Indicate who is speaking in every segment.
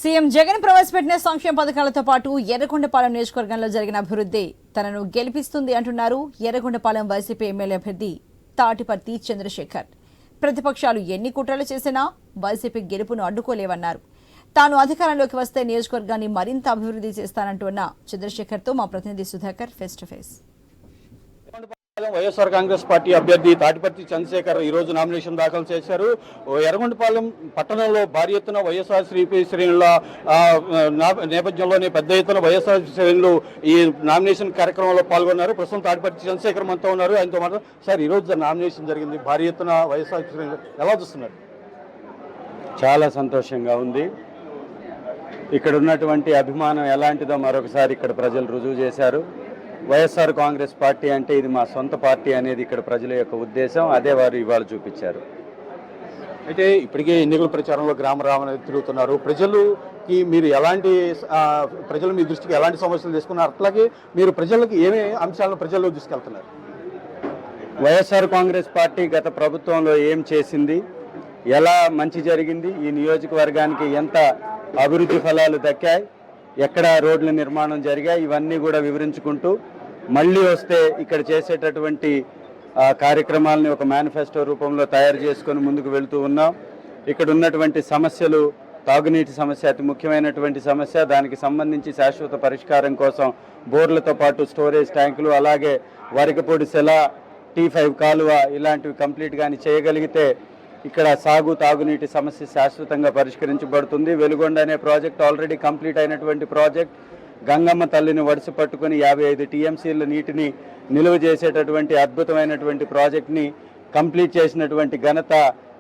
Speaker 1: CM Jagan ప్రవేశపెట్టిన సంక్షేమ పథకాలతో పాటు ఎర్రగొండపాలెం నియోజకవర్గంలో జరిగిన అభివృద్ధి తనను గెలిపిస్తుంది అంటున్నారు ఎర్రగొండపాలెం వైసీపీ ఎమ్మెల్యే అభ్యర్థి తాటిపర్తి చంద్రశేఖర్. ప్రతిపక్షాలు ఎన్ని కుట్రలు చేసినా వైసీపీ గెలుపును అడ్డుకోలేవన్నారు. తాను అధికారంలోకి వస్తే నియోజకవర్గాన్ని మరింత అభివృద్ధి చేస్తానంటున్న చంద్రశేఖర్తో మా ప్రతినిధి Sudhakar face to face.
Speaker 2: YSR Congress party అభ్యర్థి తాటిపర్తి చంద్రశేఖర్ ఈ రోజు నామినేషన్ దాఖలు చేశారు. ఎర్రగొండపాలెం పట్టణంలో భారీ ఎత్తున వైఎస్ఆర్ శ్రేణుల నేపథ్యంలోనే పెద్ద ఎత్తున వైఎస్ఆర్ శ్రేణులు ఈ నామినేషన్ కార్యక్రమంలో పాల్గొన్నారు. ప్రస్తుతం తాటిపర్తి చంద్రశేఖర్ మనతో ఉన్నారు. ఆయనతో మాట్లాడు. సార్, ఈ రోజు నామినేషన్ జరిగింది, భారీ ఎత్తున వైఎస్ఆర్ శ్రేణులు ఎలా చూస్తున్నారు?
Speaker 3: చాలా సంతోషంగా ఉంది. ఇక్కడ ఉన్నటువంటి అభిమానం ఎలాంటిదో మరొకసారి ఇక్కడ ప్రజలు రుజువు చేశారు. వైఎస్ఆర్ కాంగ్రెస్ పార్టీ అంటే ఇది మా సొంత పార్టీ అనేది ఇక్కడ ప్రజల యొక్క ఉద్దేశం. అదే వారు ఇవాళ చూపించారు.
Speaker 2: అయితే ఇప్పటికే ఎన్నికల ప్రచారంలో గ్రామ తిరుగుతున్నారు. ప్రజలుకి మీరు ప్రజలు మీ దృష్టికి ఎలాంటి సమస్యలు తీసుకున్నారు, అట్లాగే మీరు ప్రజలకు ఏమేమి అంశాలను ప్రజల్లో తీసుకెళ్తున్నారు?
Speaker 3: వైఎస్ఆర్ కాంగ్రెస్ పార్టీ గత ప్రభుత్వంలో ఏం చేసింది, ఎలా మంచి జరిగింది, ఈ నియోజకవర్గానికి ఎంత అభివృద్ధి ఫలాలు దక్కాయి, ఎక్కడ రోడ్ల నిర్మాణం జరిగాయి, ఇవన్నీ కూడా వివరించుకుంటూ మళ్ళీ వస్తే ఇక్కడ చేసేటటువంటి కార్యక్రమాలని ఒక మేనిఫెస్టో రూపంలో తయారు చేసుకొని ముందుకు వెళ్తూ ఉన్నాం. ఇక్కడ ఉన్నటువంటి సమస్యలు, తాగునీటి సమస్య అతి ముఖ్యమైనటువంటి సమస్య. దానికి సంబంధించి శాశ్వత పరిష్కారం కోసం బోర్లతో పాటు స్టోరేజ్ ట్యాంకులు, అలాగే వరికపూడి సెల, T5 కాలువ ఇలాంటివి కంప్లీట్గాని చేయగలిగితే ఇక్కడ తాగునీటి సమస్య శాశ్వతంగా పరిష్కరించబడుతుంది. వెలుగొండ అనే ప్రాజెక్ట్ ఆల్రెడీ కంప్లీట్ అయినటువంటి ప్రాజెక్ట్. గంగమ్మ తల్లిని వడిసి పట్టుకుని 55 TMCల నీటిని నిలువ చేసేటటువంటి అద్భుతమైనటువంటి ప్రాజెక్ట్ని కంప్లీట్ చేసినటువంటి ఘనత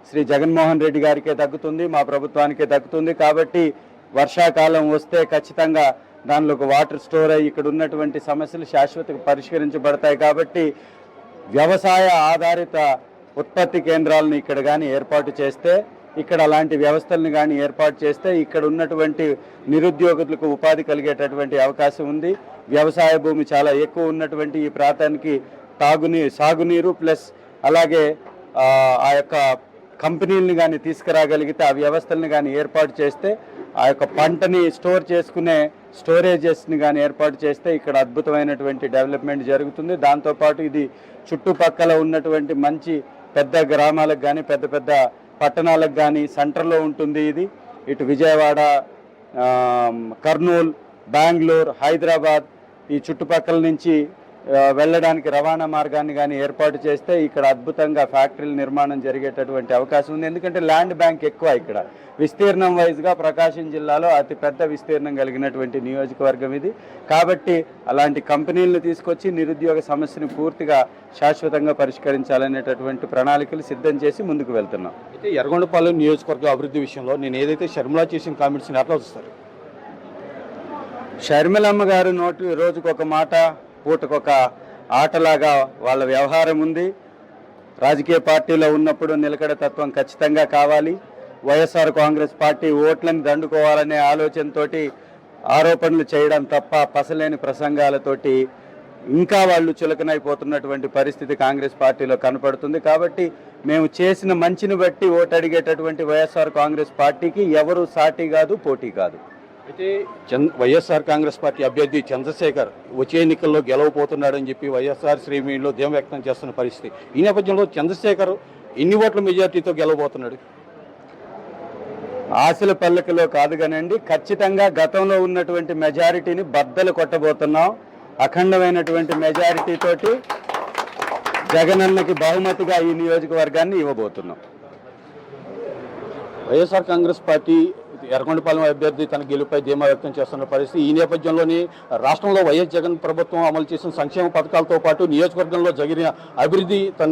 Speaker 3: శ్రీ జగన్మోహన్ రెడ్డి గారికే దక్కుతుంది, మా ప్రభుత్వానికే దక్కుతుంది. కాబట్టి వర్షాకాలం వస్తే ఖచ్చితంగా దానిలో ఒక వాటర్ స్టోర్ అయ్యి ఇక్కడ ఉన్నటువంటి సమస్యలు శాశ్వతంగా పరిష్కరించబడతాయి. కాబట్టి వ్యవసాయ ఆధారిత ఉత్పత్తి కేంద్రాలను ఇక్కడ కానీ ఏర్పాటు చేస్తే, ఇక్కడ అలాంటి వ్యవస్థలను కానీ ఏర్పాటు చేస్తే ఇక్కడ ఉన్నటువంటి నిరుద్యోగులకు ఉపాధి కలిగేటటువంటి అవకాశం ఉంది. వ్యవసాయ భూమి చాలా ఎక్కువ ఉన్నటువంటి ఈ ప్రాంతానికి సాగునీరు ప్లస్ అలాగే ఆ యొక్క కంపెనీలను కానీ తీసుకురాగలిగితే, ఆ వ్యవస్థలను కానీ ఏర్పాటు చేస్తే, ఆ యొక్క పంటని స్టోర్ చేసుకునే స్టోరేజెస్ని కానీ ఏర్పాటు చేస్తే ఇక్కడ అద్భుతమైనటువంటి డెవలప్మెంట్ జరుగుతుంది. దాంతోపాటు ఇది చుట్టుపక్కల ఉన్నటువంటి మంచి పెద్ద గ్రామాలకు కానీ పెద్ద పెద్ద పట్టణాలకు కానీ సెంటర్లో ఉంటుంది. ఇది ఇటు విజయవాడ, కర్నూలు, బెంగళూరు, హైదరాబాద్ ఈ చుట్టుపక్కల నుంచి వెళ్ళడానికి రవాణా మార్గాన్ని కానీ ఏర్పాటు చేస్తే ఇక్కడ అద్భుతంగా ఫ్యాక్టరీల నిర్మాణం జరిగేటటువంటి అవకాశం ఉంది. ఎందుకంటే ల్యాండ్ బ్యాంక్ ఎక్కువ ఇక్కడ. విస్తీర్ణం వైజ్గా ప్రకాశం జిల్లాలో అతి పెద్ద విస్తీర్ణం కలిగినటువంటి నియోజకవర్గం ఇది. కాబట్టి అలాంటి కంపెనీలను తీసుకొచ్చి నిరుద్యోగ సమస్యను పూర్తిగా శాశ్వతంగా పరిష్కరించాలనేటటువంటి ప్రణాళికలు సిద్ధం చేసి ముందుకు వెళ్తున్నాం.
Speaker 2: అయితే ఎర్రగొండపాలెం నియోజకవర్గ అభివృద్ధి విషయంలో నేను ఏదైతే షర్మిలా చేసిన కామెంట్స్ని ఎట్లా చూస్తారు?
Speaker 3: షర్మిలమ్మ గారు రోజుకొక మాట, పూటకొక ఆటలాగా వాళ్ళ వ్యవహారం ఉంది. రాజకీయ పార్టీలో ఉన్నప్పుడు నిలకడ తత్వం ఖచ్చితంగా కావాలి. వైఎస్ఆర్ కాంగ్రెస్ పార్టీ ఓట్లను దండుకోవాలనే ఆలోచనతోటి ఆరోపణలు చేయడం తప్ప పసలేని ప్రసంగాలతోటి ఇంకా వాళ్ళు చులకనైపోతున్నటువంటి పరిస్థితి కాంగ్రెస్ పార్టీలో కనపడుతుంది. కాబట్టి మేము చేసిన మంచిని బట్టి ఓటు అడిగేటటువంటి వైఎస్ఆర్ కాంగ్రెస్ పార్టీకి ఎవరు సాటి కాదు, పోటీ కాదు.
Speaker 2: అయితే వైఎస్ఆర్ కాంగ్రెస్ పార్టీ అభ్యర్థి చంద్రశేఖర్ వచ్చే ఎన్నికల్లో గెలవబోతున్నాడని చెప్పి వైఎస్ఆర్ శ్రేణుల్లో ధీమా వ్యక్తం చేస్తున్న పరిస్థితి. ఈ నేపథ్యంలో చంద్రశేఖర్ ఎన్ని ఓట్ల మెజార్టీతో గెలవబోతున్నాడు?
Speaker 3: ఆశల పల్లకిలో కాదు కానండి, ఖచ్చితంగా గతంలో ఉన్నటువంటి మెజారిటీని బద్దలు కొట్టబోతున్నాం. అఖండమైనటువంటి మెజారిటీ తోటి జగనన్నకి బహుమతిగా ఈ నియోజకవర్గాన్ని ఇవ్వబోతున్నాం.
Speaker 2: వైఎస్ఆర్ కాంగ్రెస్ పార్టీ ఎర్రగొండపాలెం అభ్యర్థి తన గెలుపై ధీమా వ్యక్తం చేస్తున్న పరిస్థితి. ఈ నేపథ్యంలోనే రాష్ట్రంలో వైఎస్ జగన్ ప్రభుత్వం అమలు చేసిన సంక్షేమ పథకాలతో పాటు నియోజకవర్గంలో జరిగిన అభివృద్ధి తను